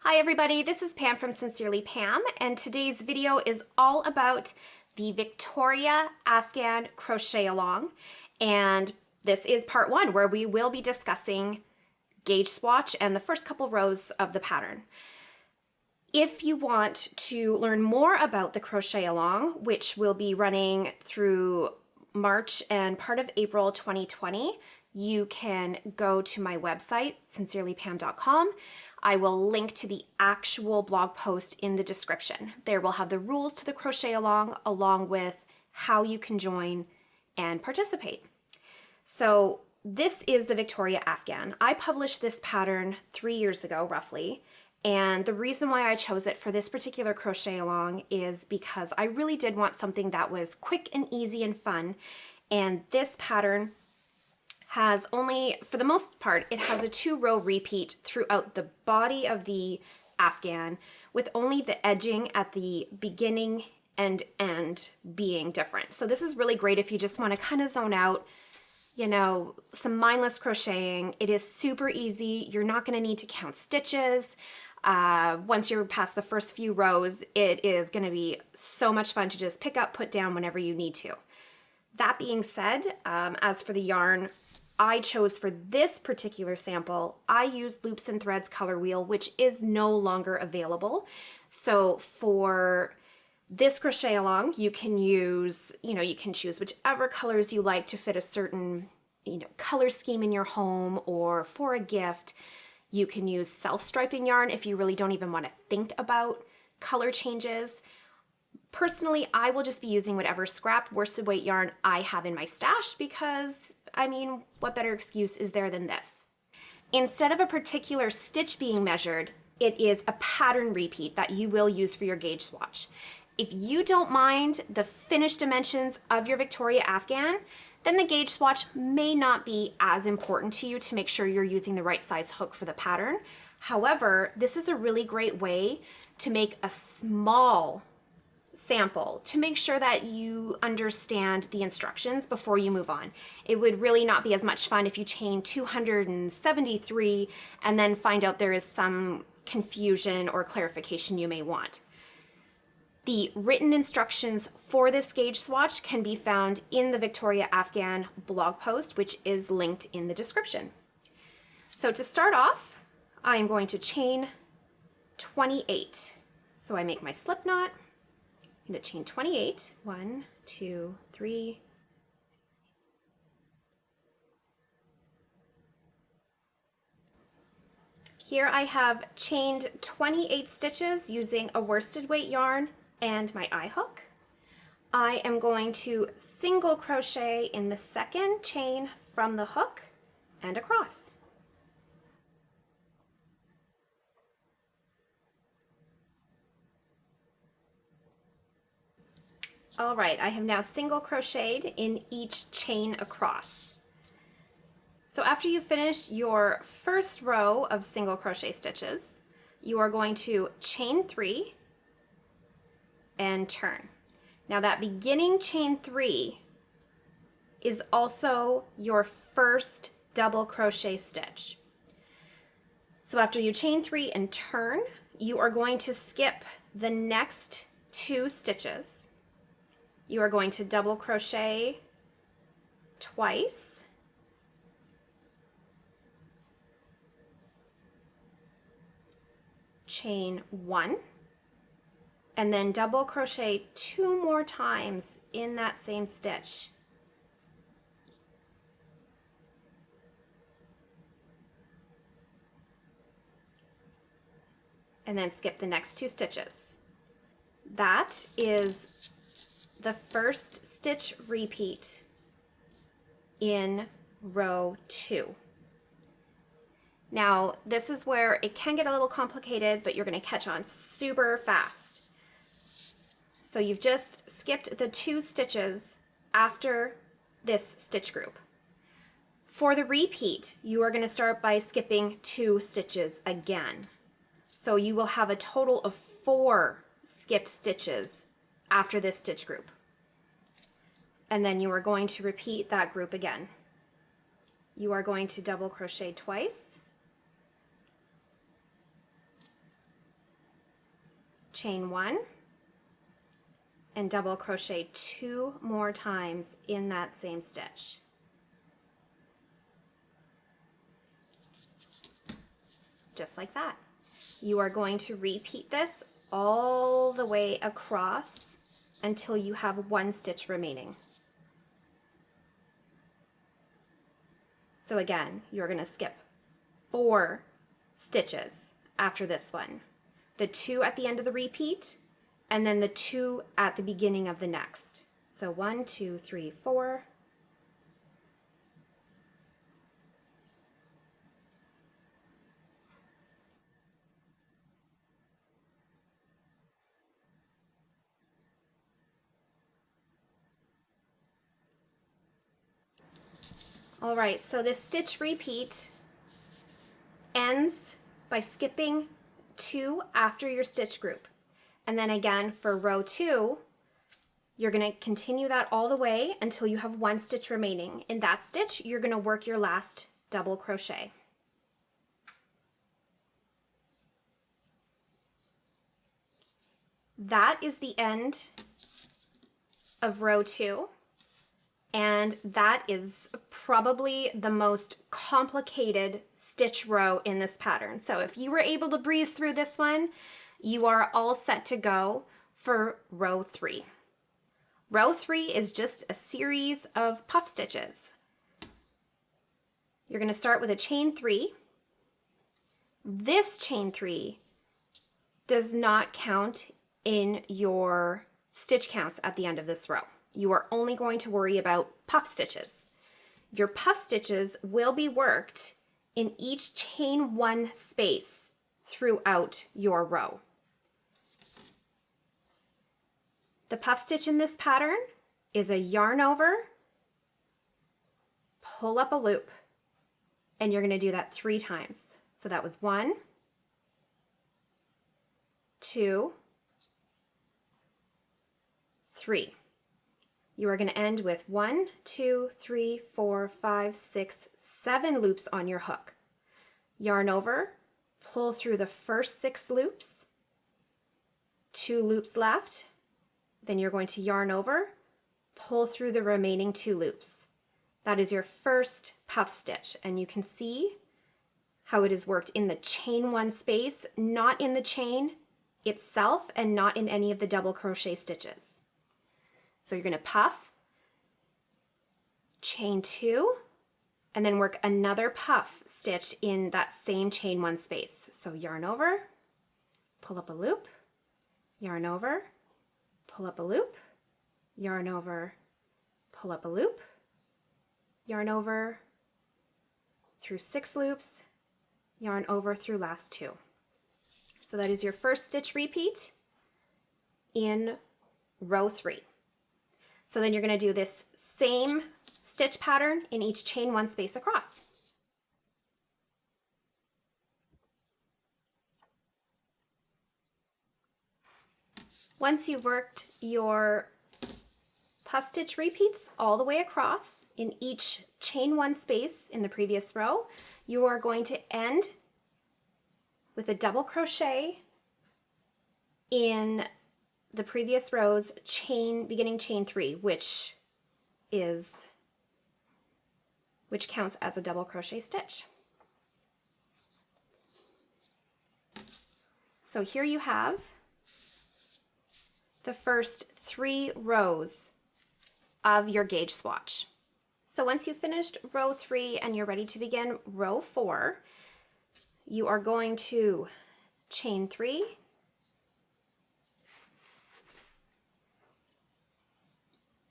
Hi everybody, this is Pam from Sincerely Pam, and today's video is all about the Victoria Afghan Crochet Along, and this is part one where we will be discussing gauge swatch and the first couple rows of the pattern. If you want to learn more about the Crochet Along, which will be running through March and part of April 2020, you can go to my website, sincerelypam.com. I will link to the actual blog post in the description. There we'll have the rules to the Crochet along with how you can join and participate. So this is the Victoria Afghan. I published this pattern 3 years ago, roughly. And the reason why I chose it for this particular crochet along is because I really did want something that was quick and easy and fun. And this pattern has only, for the most part, it has a 2-row repeat throughout the body of the Afghan, with only the edging at the beginning and end being different. So this is really great if you just want to kind of zone out, you know, some mindless crocheting. It is super easy. You're not going to need to count stitches. Once you're past the first few rows, it is going to be so much fun to just pick up, put down whenever you need to. That being said, as for the yarn I chose for this particular sample, I used Loops and Threads color wheel, which is no longer available. So for this crochet along, you can use, you can choose whichever colors you like to fit a certain, color scheme in your home or for a gift. You can use self-striping yarn if you really don't even want to think about color changes. Personally, I will just be using whatever scrap worsted weight yarn I have in my stash because, what better excuse is there than this? Instead of a particular stitch being measured, it is a pattern repeat that you will use for your gauge swatch. If you don't mind the finished dimensions of your Victoria Afghan, then the gauge swatch may not be as important to you to make sure you're using the right size hook for the pattern. However, this is a really great way to make a small sample to make sure that you understand the instructions before you move on. It would really not be as much fun if you chain 273 and then find out there is some confusion or clarification you may want. The written instructions for this gauge swatch can be found in the Victoria Afghan blog post, which is linked in the description. So to start off, I am going to chain 28. So I make my slip knot. I'm going to chain 28. 1, 2, 3. Here I have chained 28 stitches using a worsted weight yarn and my eye hook. I am going to single crochet in the second chain from the hook and across. All right, I have now single crocheted in each chain across. So after you've finished your first row of single crochet stitches, you are going to chain 3 and turn. Now that beginning chain 3 is also your first double crochet stitch. So after you chain 3 and turn, you are going to skip the next 2 stitches. You are going to double crochet twice, chain 1, and then double crochet 2 more times in that same stitch. And then skip the next 2 stitches. That is the first stitch repeat in row 2. Now, this is where it can get a little complicated, but you're going to catch on super fast. So you've just skipped the 2 stitches after this stitch group. For the repeat, you are going to start by skipping 2 stitches again. So you will have a total of 4 skipped stitches after this stitch group. And then you are going to repeat that group again. You are going to double crochet twice, chain 1, and double crochet 2 more times in that same stitch. Just like that. You are going to repeat this all the way across until you have 1 stitch remaining. So again, you're going to skip 4 stitches after this one. The 2 at the end of the repeat, and then the 2 at the beginning of the next. So 1, 2, 3, 4. All right, so this stitch repeat ends by skipping 2 after your stitch group. And then again for row 2, you're going to continue that all the way until you have 1 stitch remaining. In that stitch, you're going to work your last double crochet. That is the end of row 2. And that is probably the most complicated stitch row in this pattern. So if you were able to breeze through this one, you are all set to go for row 3. Row 3 is just a series of puff stitches. You're going to start with a chain 3. This chain 3 does not count in your stitch counts at the end of this row. You are only going to worry about puff stitches. Your puff stitches will be worked in each chain 1 space throughout your row. The puff stitch in this pattern is a yarn over, pull up a loop, and you're going to do that 3 times. So that was 1, 2, 3. You are going to end with 1, 2, 3, 4, 5, 6, 7 loops on your hook. Yarn over, pull through the first 6 loops, 2 loops left, then you're going to yarn over, pull through the remaining 2 loops. That is your first puff stitch, and you can see how it is worked in the chain 1 space, not in the chain itself and not in any of the double crochet stitches. So you're going to puff, chain 2, and then work another puff stitch in that same chain 1 space. So yarn over, pull up a loop, yarn over, pull up a loop, yarn over, pull up a loop, yarn over through 6 loops, yarn over through last 2. So that is your first stitch repeat in row 3. So then you're going to do this same stitch pattern in each chain 1 space across. Once you've worked your puff stitch repeats all the way across in each chain 1 space in the previous row, you are going to end with a double crochet in the previous row's beginning chain 3, which counts as a double crochet stitch. So here you have the first 3 rows of your gauge swatch. So once you've finished row 3 and you're ready to begin row 4, you are going to chain 3,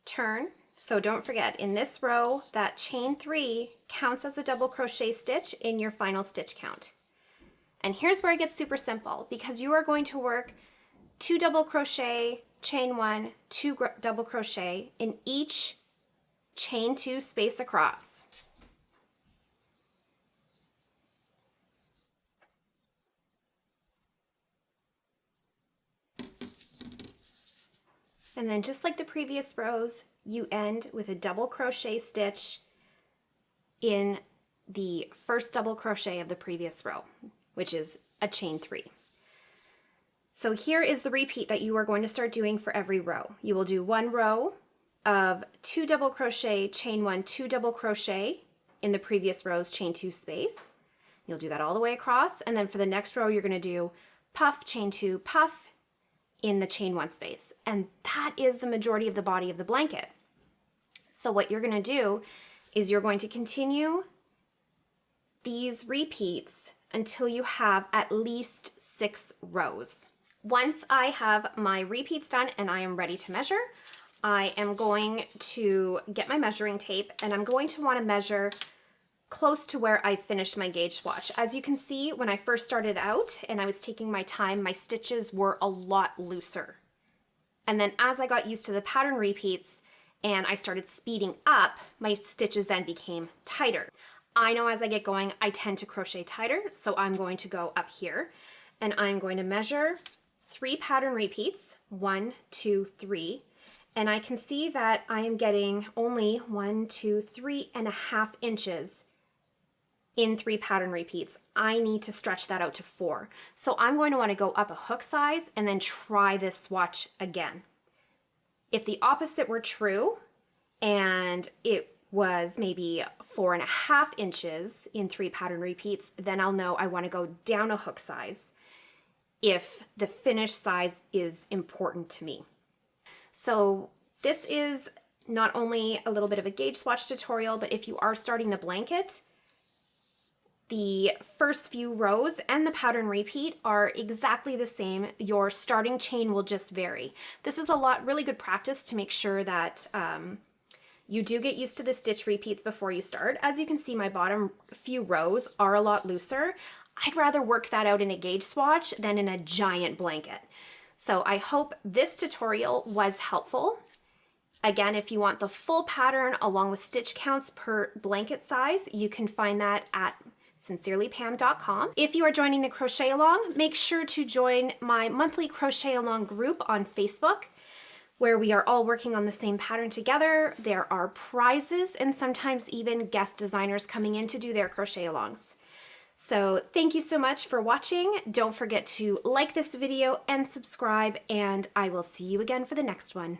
turn. So don't forget, in this row, that chain 3 counts as a double crochet stitch in your final stitch count. And here's where it gets super simple, because you are going to work 2 double crochet, chain 1, 2 double crochet in each chain 2 space across. And then just like the previous rows, you end with a double crochet stitch in the first double crochet of the previous row, which is a chain 3. So here is the repeat that you are going to start doing for every row. You will do 1 row of 2 double crochet, chain 1, 2 double crochet in the previous row's chain 2 space. You'll do that all the way across, and then for the next row you're going to do puff, chain 2, puff in the chain 1 space. And that is the majority of the body of the blanket. So what you're going to do is you're going to continue these repeats until you have at least 6 rows. Once I have my repeats done and I am ready to measure, I am going to get my measuring tape and I'm going to want to measure close to where I finished my gauge swatch. As you can see, when I first started out and I was taking my time, my stitches were a lot looser. And then as I got used to the pattern repeats and I started speeding up, my stitches then became tighter. I know as I get going, I tend to crochet tighter, so I'm going to go up here and I'm going to measure 3 pattern repeats, 1, 2, 3, and I can see that I am getting only 1, 2, 3.5 inches in 3 pattern repeats. I need to stretch that out to 4. So I'm going to want to go up a hook size and then try this swatch again. If the opposite were true and it was maybe 4.5 inches in 3 pattern repeats, then I'll know I want to go down a hook size if the finish size is important to me. So this is not only a little bit of a gauge swatch tutorial, but if you are starting the blanket, the first few rows and the pattern repeat are exactly the same. Your starting chain will just vary. This is really good practice to make sure that you do get used to the stitch repeats before you start. As you can see, my bottom few rows are a lot looser. I'd rather work that out in a gauge swatch than in a giant blanket. So I hope this tutorial was helpful. Again, if you want the full pattern along with stitch counts per blanket size, you can find that at sincerelypam.com. If you are joining the Crochet Along, make sure to join my monthly Crochet Along group on Facebook, where we are all working on the same pattern together. There are prizes and sometimes even guest designers coming in to do their crochet alongs. So thank you so much for watching. Don't forget to like this video and subscribe, and I will see you again for the next one.